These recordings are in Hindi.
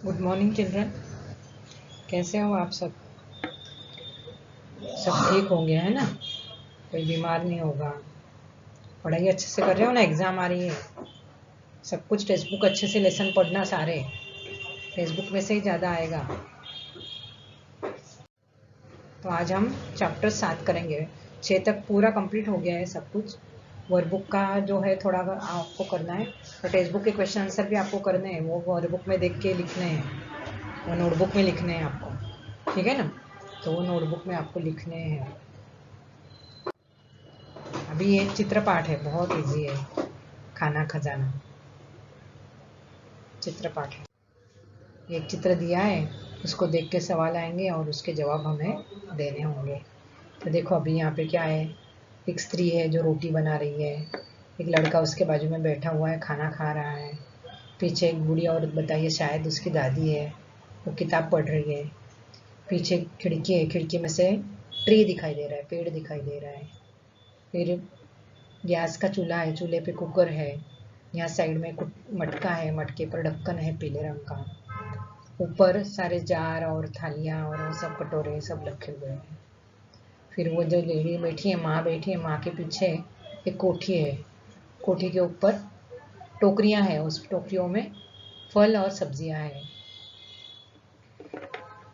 Good morning children. कैसे हो आप सब? सब ठीक होंगे है ना? कोई बीमार नहीं होगा? पढ़ाई अच्छे से कर रहे हो ना? एग्ज़ाम आ रही है। सब कुछ टेक्स्ट बुक अच्छे से लेसन पढ़ना सारे। टेक्स्ट बुक में से ही ज़्यादा आएगा। तो आज हम चैप्टर 7 करेंगे। 6 तक पूरा कंप्लीट हो गया है सब कुछ। वर्कबुक का जो है थोड़ा आपको करना है, और टेक्स्ट बुक के क्वेश्चन आंसर भी आपको करने हैं। वो वर्कबुक में देख के लिखने हैं, वो नोटबुक में लिखने हैं आपको। ठीक है ना? तो वो नोटबुक में आपको लिखने हैं। अभी ये चित्र पाठ है, बहुत इजी है। खाना खजाना चित्र पाठ है। एक चित्र दिया है, उसको देख के सवाल आएंगे और उसके जवाब हमें देने होंगे। तो देखो अभी यहाँ पे क्या है, एक स्त्री है जो रोटी बना रही है, एक लड़का उसके बाजू में बैठा हुआ है, खाना खा रहा है। पीछे एक बूढ़ी औरत, बताइए शायद उसकी दादी है, वो किताब पढ़ रही है। पीछे खिड़की है, खिड़की में से ट्री दिखाई दे रहा है, पेड़ दिखाई दे रहा है। फिर गैस का चूल्हा है, चूल्हे पे कुकर है। यहाँ साइड में मटका है, मटके पर ढक्कन है पीले रंग का। ऊपर सारे जार और थालियाँ और वो सब कटोरे सब रखे हुए हैं। फिर वो जो लेडी बैठी है, माँ बैठी है, माँ के पीछे एक कोठी है। कोठी के ऊपर टोकरियाँ हैं, उस टोकरियों में फल और सब्जियाँ हैं।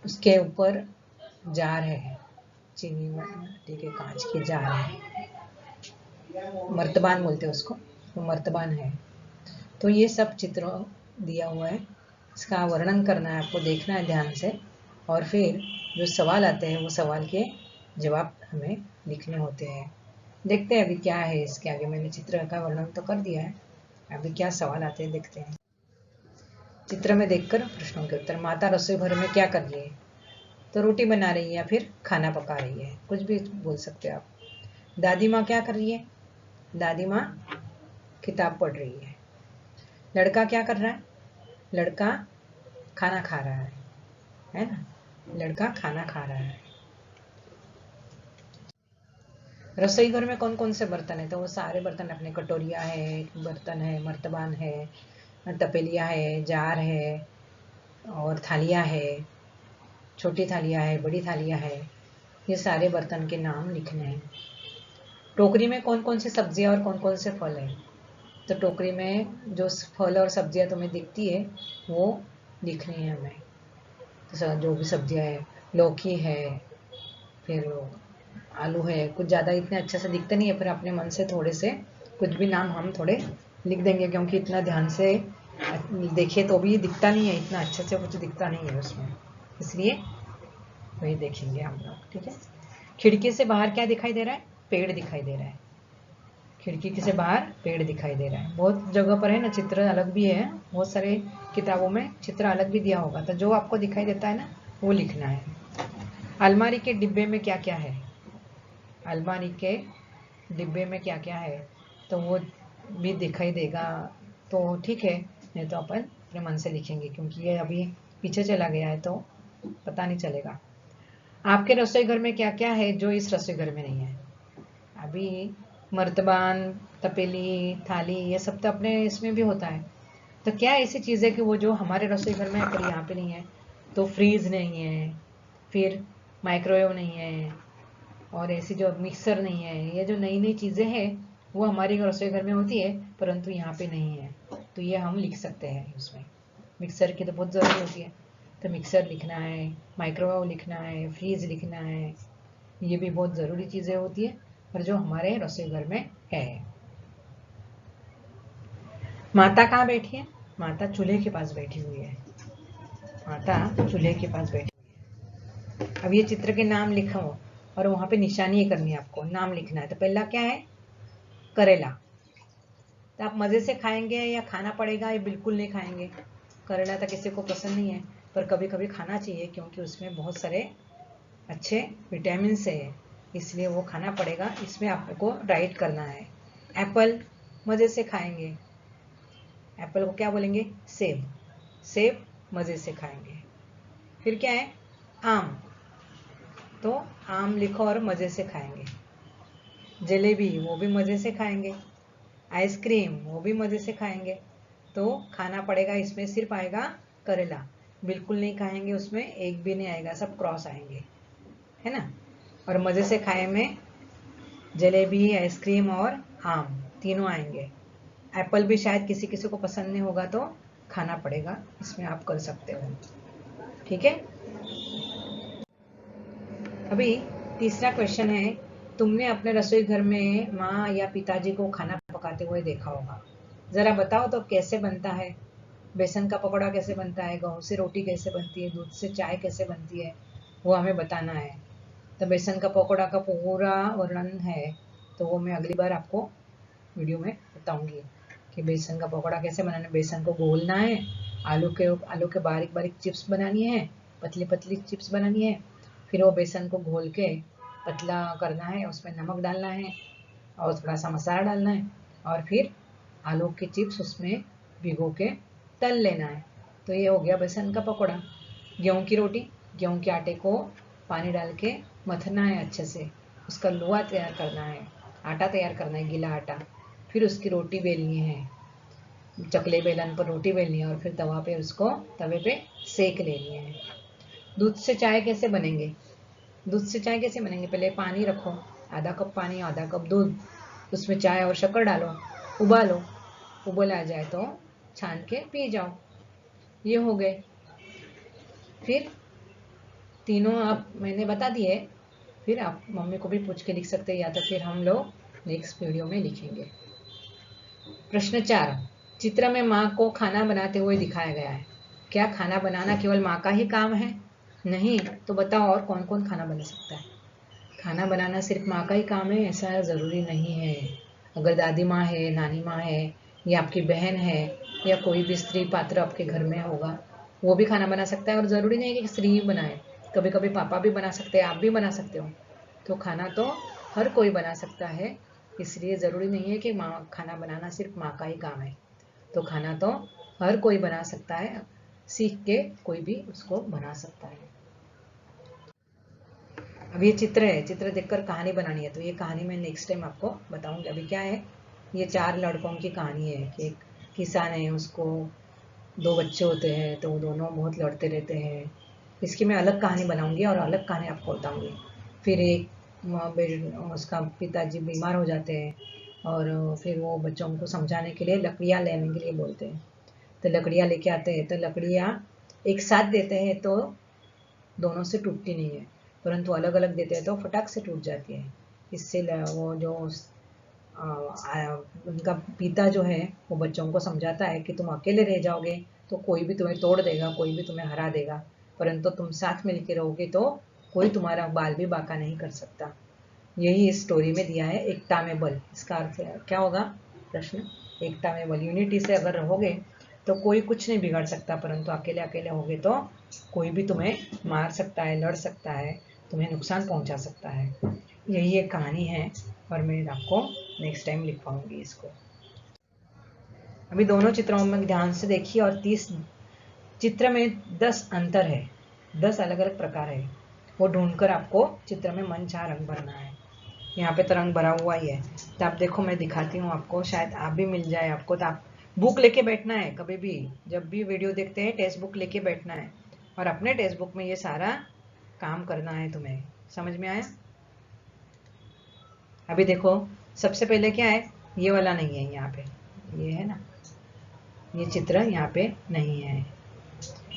उसके ऊपर जार है, चीनी मिट्टी के कांच की जार है, मर्तबान बोलते हैं उसको, वो मर्तबान है। तो ये सब चित्र दिया हुआ है, इसका वर्णन करना है आपको, देखना है ध्यान से, और फिर जो सवाल आते हैं वो सवाल के जवाब हमें लिखने होते हैं। देखते हैं अभी क्या है इसके आगे। मैंने चित्र का वर्णन तो कर दिया है, अभी क्या सवाल आते हैं देखते हैं। चित्र में देखकर प्रश्नों के उत्तर। माता रसोई घर में क्या कर रही है? तो रोटी बना रही है या फिर खाना पका रही है, कुछ भी बोल सकते हो आप। दादी माँ क्या कर रही है? दादी माँ किताब पढ़ रही है। लड़का क्या कर रहा है? लड़का खाना खा रहा है ना? लड़का खाना खा रहा है। रसोई घर में कौन कौन से बर्तन है? तो वो सारे बर्तन अपने, कटोरिया है, बर्तन है, मर्तबान है, तपेलिया है, जार है, और थालियाँ है, छोटी थालियाँ है, बड़ी थालियाँ है। ये सारे बर्तन के नाम लिखने हैं। टोकरी में कौन कौन सी सब्जियां और कौन कौन से फल है? तो टोकरी में जो फल और सब्जियां तुम्हें दिखती है वो लिखनी है हमें। तो जो भी सब्जियां है, लौकी है, फिर आलू है। कुछ ज़्यादा इतने अच्छे से दिखते नहीं है, फिर अपने मन से थोड़े से कुछ भी नाम हम थोड़े लिख देंगे, क्योंकि इतना ध्यान से देखिए तो भी दिखता नहीं है, इतना अच्छे से कुछ दिखता नहीं है उसमें, इसलिए वही देखेंगे हम लोग। ठीक है? खिड़की से बाहर क्या दिखाई दे रहा है? पेड़ दिखाई दे रहा है। खिड़की से बाहर पेड़ दिखाई दे रहा है। बहुत जगह पर है ना, चित्र अलग भी है, बहुत सारे किताबों में चित्र अलग भी दिया होगा। तो जो आपको दिखाई देता है ना, वो लिखना है। अलमारी के डिब्बे में क्या क्या है? अलमारी के डिब्बे में क्या क्या है, तो वो भी दिखाई देगा तो ठीक है, नहीं तो अपन अपने मन से लिखेंगे, क्योंकि ये अभी पीछे चला गया है तो पता नहीं चलेगा। आपके रसोई घर में क्या क्या है जो इस रसोई घर में नहीं है? अभी मर्तबान, तपेली, थाली, ये सब तो अपने इसमें भी होता है। तो क्या ऐसी चीज़ है कि वो जो हमारे रसोई घर में है पर यहाँ पे नहीं है? तो फ्रीज नहीं है, फिर माइक्रोवेव नहीं है, और ऐसी जो मिक्सर नहीं है। ये जो नई नई चीज़ें हैं वो हमारी रसोई घर में होती है, परंतु यहाँ पे नहीं है। तो ये हम लिख सकते हैं उसमें। मिक्सर की तो बहुत ज़रूरी होती है, तो मिक्सर लिखना है, माइक्रोवेव लिखना है, फ्रीज लिखना है। ये भी बहुत ज़रूरी चीज़ें होती है, पर जो हमारे रसोई घर में है। माता कहाँ बैठी है? माता चूल्हे के पास बैठी हुई है। माता चूल्हे के पास बैठी हुई है। अब ये चित्र के नाम लिखो, और वहाँ पे निशानी करनी है आपको, नाम लिखना है। तो पहला क्या है? करेला। तो आप मज़े से खाएंगे या खाना पड़ेगा? ये बिल्कुल नहीं खाएंगे। करेला तो किसी को पसंद नहीं है, पर कभी कभी खाना चाहिए, क्योंकि उसमें बहुत सारे अच्छे विटामिन है, इसलिए वो खाना पड़ेगा। इसमें आपको राइट करना है। एप्पल, मज़े से खाएंगे। एप्पल को क्या बोलेंगे? सेब। सेब मज़े से खाएंगे। फिर क्या है? आम। तो आम लिखो और मज़े से खाएंगे। जलेबी, वो भी मज़े से खाएंगे। आइसक्रीम, वो भी मज़े से खाएंगे। तो खाना पड़ेगा, इसमें सिर्फ आएगा करेला। बिल्कुल नहीं खाएंगे, उसमें एक भी नहीं आएगा, सब क्रॉस आएंगे, है ना। और मज़े से खाए में जलेबी, आइसक्रीम और आम तीनों आएंगे। एप्पल भी शायद किसी किसी को पसंद नहीं होगा तो खाना पड़ेगा, इसमें आप कर सकते हो। ठीक है। अभी तीसरा क्वेश्चन है, तुमने अपने रसोई घर में माँ या पिताजी को खाना पकाते हुए देखा होगा, जरा बताओ तो कैसे बनता है। बेसन का पकौड़ा कैसे बनता है, गेहूं से रोटी कैसे बनती है, दूध से चाय कैसे बनती है, वो हमें बताना है। तो बेसन का पकौड़ा का पूरा वर्णन है, तो वो मैं अगली बार आपको वीडियो में बताऊंगी कि बेसन का पकौड़ा कैसे बनाना है। बेसन को घोलना है, आलू के बारीक बारीक चिप्स बनानी है, पतली पतली चिप्स बनानी है। फिर वो बेसन को घोल के पतला करना है, उसमें नमक डालना है और थोड़ा सा मसाला डालना है, और फिर आलू की चिप्स उसमें भिगो के तल लेना है। तो ये हो गया बेसन का पकौड़ा। गेहूं की रोटी, गेहूं के आटे को पानी डाल के मथना है अच्छे से, उसका लोआ तैयार करना है, आटा तैयार करना है, गीला आटा। फिर उसकी रोटी बेलनी है, चकले बेलन पर रोटी बेलनी है, और फिर तवे पे सेक लेनी है। दूध से चाय कैसे बनेंगे, दूध से चाय कैसे बनेंगे, पहले पानी रखो, आधा कप पानी आधा कप दूध, उसमें चाय और शक्कर डालो, उबालो, उबल आ जाए तो छान के पी जाओ। ये हो गए। फिर तीनों आप मैंने बता दिए, फिर आप मम्मी को भी पूछ के लिख सकते हैं, या तो फिर हम लोग नेक्स्ट वीडियो में लिखेंगे। प्रश्न 4, चित्र में माँ को खाना बनाते हुए दिखाया गया है, क्या खाना बनाना केवल माँ का ही काम है? नहीं, तो बताओ और कौन कौन खाना बना सकता है? खाना बनाना सिर्फ माँ का ही काम है ऐसा ज़रूरी नहीं है। अगर दादी माँ है, नानी माँ है, या आपकी बहन है, या कोई भी स्त्री पात्र आपके घर में होगा, वो भी खाना बना सकता है। और ज़रूरी नहीं है कि स्त्री ही बनाए, कभी कभी पापा भी बना सकते हैं, आप भी बना सकते हो। तो खाना तो हर कोई बना सकता है, इसलिए ज़रूरी नहीं है कि माँ खाना बनाना सिर्फ माँ का ही काम है। तो खाना तो हर कोई बना सकता है, सीख के कोई भी उसको बना सकता है। अब ये चित्र है, चित्र देखकर कहानी बनानी है, तो ये कहानी मैं नेक्स्ट टाइम आपको बताऊंगी। अभी क्या है, ये 4 लड़कों की कहानी है कि एक किसान है, उसको 2 बच्चे होते हैं, तो वो दोनों बहुत लड़ते रहते हैं। इसकी मैं अलग कहानी बनाऊंगी और अलग कहानी आपको बताऊंगी। फिर उसका पिताजी बीमार हो जाते हैं, और फिर वो बच्चों को समझाने के लिए लकड़ियाँ लेने के लिए बोलते हैं। तो लकड़ियाँ लेके आते हैं, तो लकड़ियाँ एक साथ देते हैं तो दोनों से टूटती नहीं है, परंतु अलग अलग देते हैं तो फटाक से टूट जाती है। इससे वो जो उनका पिता जो है, वो बच्चों को समझाता है कि तुम अकेले रह जाओगे तो कोई भी तुम्हें तोड़ देगा, कोई भी तुम्हें हरा देगा, परंतु तुम साथ मिलकर रहोगे तो कोई तुम्हारा बाल भी बांका नहीं कर सकता। यही इस स्टोरी में दिया है, एकता में बल। इसका अर्थ क्या होगा? प्रश्न, एकता में बल, यूनिटी से अगर रहोगे तो कोई कुछ नहीं बिगाड़ सकता, परंतु अकेले अकेले होगे तो कोई भी तुम्हें मार सकता है, लड़ सकता है, तुम्हें नुकसान पहुंचा सकता है। यही एक कहानी है, और मैं आपको नेक्स्ट टाइम लिख पाऊंगी इसको। अभी दोनों चित्रों में ध्यान से देखिए, और 30 चित्र में 10 अंतर है, 10 अलग अलग प्रकार है, वो ढूंढकर आपको चित्र में मन चाह रंग भरना है। यहाँ पे तो रंग भरा हुआ ही है, तो आप देखो मैं दिखाती हूँ आपको, शायद आप भी मिल जाए आपको। तो आप बुक लेके बैठना है, कभी भी जब भी वीडियो देखते हैं टेक्स्ट बुक लेके बैठना है, और अपने टेक्स्ट बुक में ये सारा काम करना है तुम्हें। समझ में आया? अभी देखो, सबसे पहले क्या है, ये वाला नहीं है यहाँ पे, ये है ना, ये चित्र यहाँ पे नहीं है।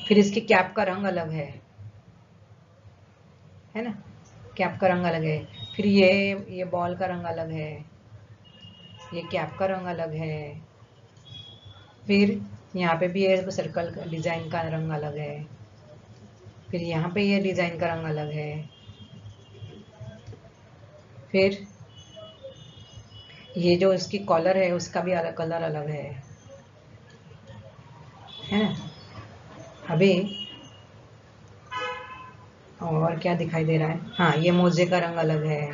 फिर इसकी कैप का रंग अलग है ना, कैप का रंग अलग है। फिर ये बॉल का रंग अलग है, ये कैप का रंग अलग है। फिर यहाँ पे भी ये सर्कल का डिजाइन का रंग अलग है। फिर यहाँ पे ये डिजाइन का रंग अलग है। फिर ये जो इसकी कॉलर है उसका भी अलग कलर अलग है ना। अभी और क्या दिखाई दे रहा है, हाँ ये मोजे का रंग अलग है,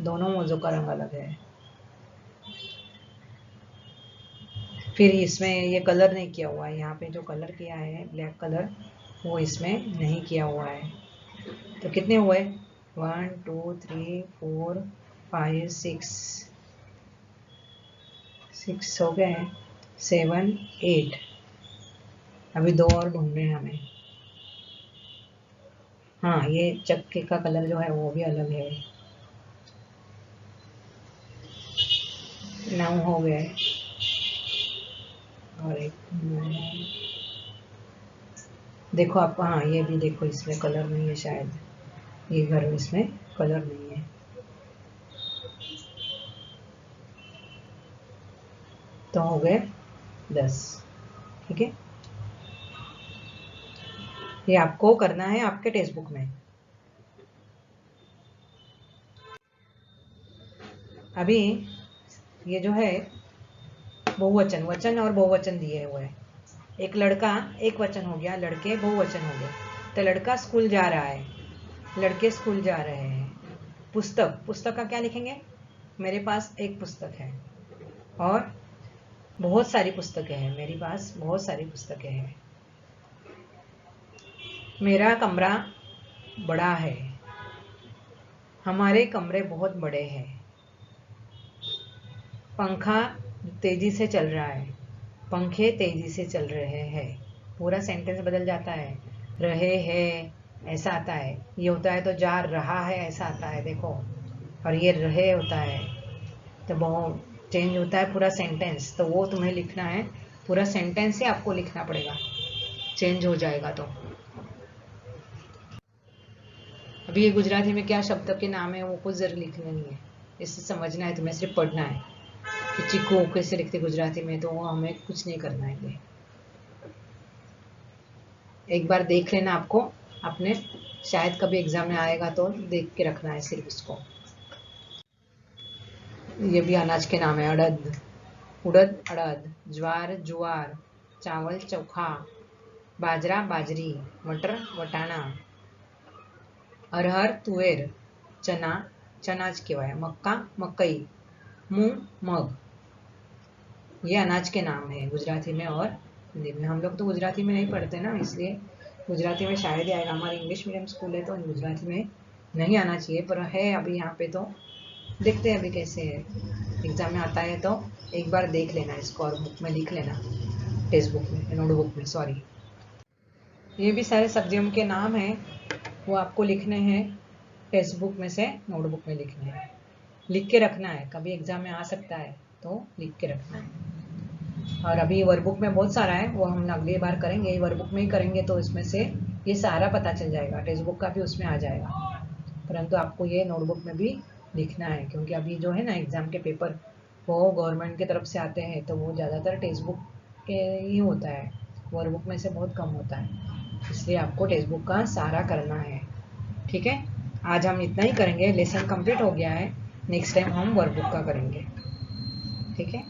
दोनों मोजों का रंग अलग है। फिर इसमें ये कलर नहीं किया हुआ है, यहाँ पे जो कलर किया है ब्लैक कलर, वो इसमें नहीं किया हुआ है। तो कितने हुए, 1 2 3 4 5 6 हो गए हैं, 7 8, अभी 2 और ढूंढने हैं हमें। हाँ, ये चक्के का कलर जो है वो भी अलग है। 9 हो गए और एक देखो आप, हाँ ये भी देखो, इसमें कलर नहीं है शायद, ये घर में इसमें कलर नहीं है। तो हो गए 10। ठीक है, ये आपको करना है आपके टेक्स्ट बुक में। अभी ये जो है बहुवचन, वचन और बहुवचन दिए हुए हैं। एक लड़का एक वचन हो गया, लड़के बहुवचन हो गए। तो लड़का स्कूल जा रहा है, लड़के स्कूल जा रहे हैं। पुस्तक, पुस्तक का क्या लिखेंगे? मेरे पास एक पुस्तक है और बहुत सारी पुस्तकें हैं, मेरे पास बहुत सारी पुस्तकें हैं। मेरा कमरा बड़ा है, हमारे कमरे बहुत बड़े हैं। पंखा तेजी से चल रहा है, पंखे तेजी से चल रहे हैं। पूरा सेंटेंस बदल जाता है। रहे हैं ऐसा आता है, ये होता है तो जा रहा है ऐसा आता है, देखो। और ये रहे होता है तो बहुत चेंज होता है पूरा सेंटेंस। तो वो तुम्हें लिखना है, पूरा सेंटेंस ही आपको लिखना पड़ेगा, चेंज हो जाएगा। तो अभी ये गुजराती में क्या शब्द के नाम है वो कुछ जरूर लिखना नहीं है, इससे समझना है, तुम्हें सिर्फ पढ़ना है कि चीकू कैसे लिखते गुजराती में। तो वो हमें कुछ नहीं करना है। ये एक बार देख लेना आपको अपने, शायद कभी एग्जाम में आएगा तो देख के रखना है सिर्फ इसको। ये भी अनाज के नाम है। अड़द, उड़द अड़द, ज्वार जुआर, चावल चोखा, बाजरा बाजरी, मटर वटाणा, अरहर तुवेर, चना चना ज कहेवाय, मक्का मकई, मूंग मग। ये अनाज के नाम है गुजराती में और हिंदी में। हम लोग तो गुजराती में नहीं पढ़ते ना, इसलिए गुजराती में शायद ही आएगा। हमारे इंग्लिश मीडियम स्कूल है तो गुजराती में नहीं आना चाहिए, पर है अभी यहाँ पे। तो देखते हैं अभी कैसे है, एग्जाम में आता है तो एक बार देख लेना इसको और बुक में लिख लेना, टेक्स्ट बुक में, नोटबुक में, सॉरी। ये भी सारे सब्जियों के नाम हैं, वो आपको लिखने हैं टेक्स्ट बुक में से नोटबुक में लिखने हैं। लिख के रखना है, कभी एग्जाम में आ सकता है तो लिख के रखना है। और अभी वर्कबुक में बहुत सारा है, वो हम अगली बार करेंगे। वर्कबुक में ही करेंगे तो इसमें से ये सारा पता चल जाएगा, टेक्स्ट बुक का भी उसमें आ जाएगा। परंतु आपको ये नोटबुक में भी लिखना है, क्योंकि अभी जो है ना एग्ज़ाम के पेपर वो गवर्नमेंट की तरफ से आते हैं, तो वो ज़्यादातर टेक्स्ट बुक के ही होता है, वर्कबुक में से बहुत कम होता है। इसलिए आपको टेक्स्ट बुक का सारा करना है। ठीक है, आज हम इतना ही करेंगे, लेसन कंप्लीट हो गया है। नेक्स्ट टाइम हम वर्कबुक का करेंगे। ठीक है।